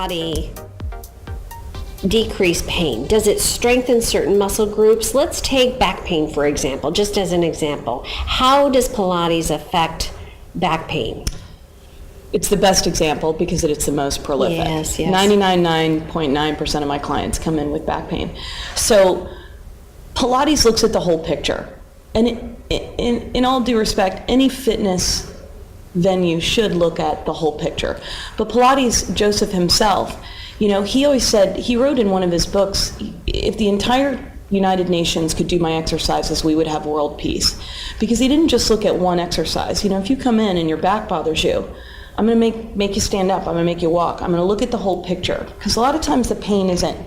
body decrease pain? Does it strengthen certain muscle groups? Let's take back pain, for example, just as an example. How does Pilates affect back pain? It's the best example because it's the most prolific. Yes, yes. 99.9% of my clients come in with back pain. So Pilates looks at the whole picture. And in all due respect, any fitness venue should look at the whole picture. But Pilates, Joseph himself, he always said, he wrote in one of his books, if the entire United Nations could do my exercises, we would have world peace. Because he didn't just look at one exercise. If you come in and your back bothers you, I'm going to make you stand up, I'm going to make you walk, I'm going to look at the whole picture. Because a lot of times the pain isn't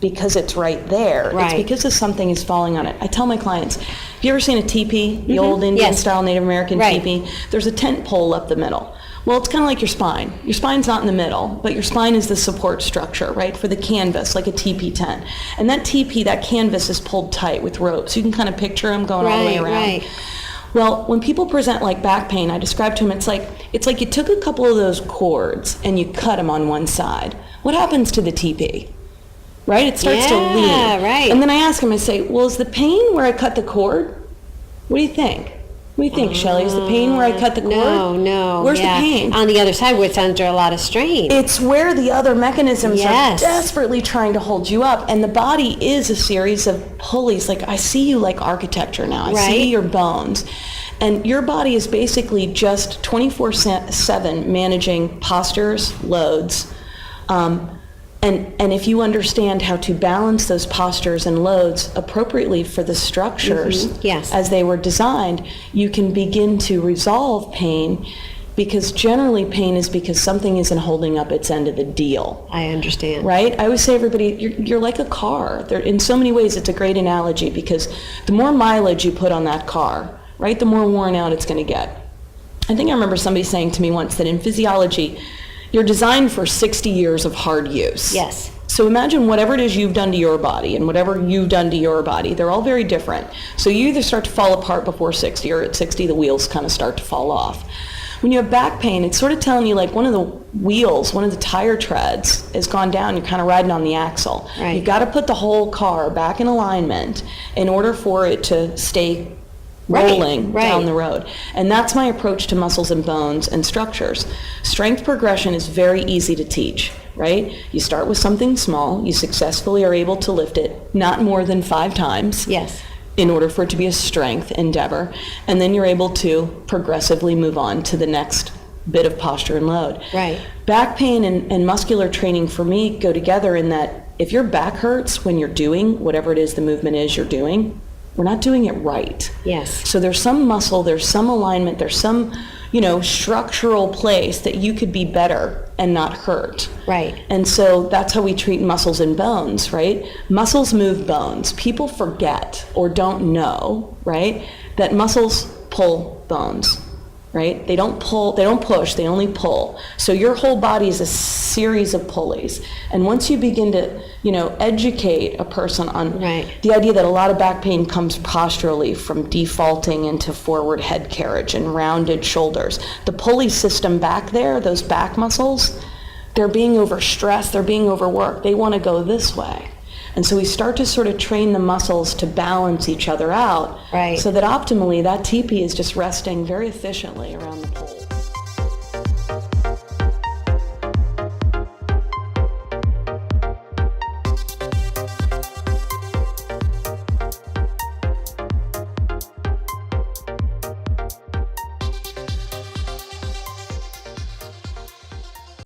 because it's right there. Right. It's because something is falling on it. I tell my clients, have you ever seen a teepee, the old Indian style Native American teepee? There's a tent pole up the middle. Well, it's kind of like your spine. Your spine's not in the middle, but your spine is the support structure, right, for the canvas, like a teepee tent. And that teepee, that canvas is pulled tight with ropes. You can kind of picture them going all the way around. Right. Well, when people present like back pain, I describe to them, it's like you took a couple of those cords and you cut them on one side. What happens to the teepee? Right? It starts to lean. Right. And then I ask them, I say, well, is the pain where I cut the cord? What do you think? What do you think, Shelley? Is the pain where I cut the cord? No. Where's the pain? On the other side where it's under a lot of strain. It's where the other mechanisms are desperately trying to hold you up. And the body is a series of pulleys. Like, I see you like architecture now. I see your bones. And your body is basically just 24/7 managing postures, loads, and if you understand how to balance those postures and loads appropriately for the structures as they were designed, you can begin to resolve pain, because generally pain is because something isn't holding up its end of the deal. I understand. Right? I always say, everybody, you're like a car. In so many ways, it's a great analogy, because the more mileage you put on that car, right, the more worn out it's going to get. I think I remember somebody saying to me once that in physiology, you're designed for 60 years of hard use. Yes. So imagine whatever it is you've done to your body and whatever you've done to your body, they're all very different. So you either start to fall apart before 60, or at 60 the wheels kind of start to fall off. When you have back pain, it's sort of telling you like one of the wheels, one of the tire treads has gone down, you're kind of riding on the axle. Right. You've got to put the whole car back in alignment in order for it to stay rolling down the road. And that's my approach to muscles and bones and structures. Strength progression is very easy to teach, right? You start with something small, you successfully are able to lift it not more than 5 times. Yes. In order for it to be a strength endeavor. And then you're able to progressively move on to the next bit of posture and load. Right. Back pain and muscular training for me go together in that if your back hurts when you're doing whatever it is the movement is you're doing, we're not doing it right. Yes. So there's some muscle, there's some alignment, there's some, structural place that you could be better and not hurt. Right. And so that's how we treat muscles and bones, right? Muscles move bones. People forget or don't know, right, that muscles pull bones, right? They don't pull, they don't push, they only pull. So your whole body is a series of pulleys. And once you begin to, educate a person on the idea that a lot of back pain comes posturally from defaulting into forward head carriage and rounded shoulders. The pulley system back there, those back muscles, they're being overstressed, they're being overworked. They want to go this way. And so we start to sort of train the muscles to balance each other out so that optimally that teepee is just resting very efficiently around the pole.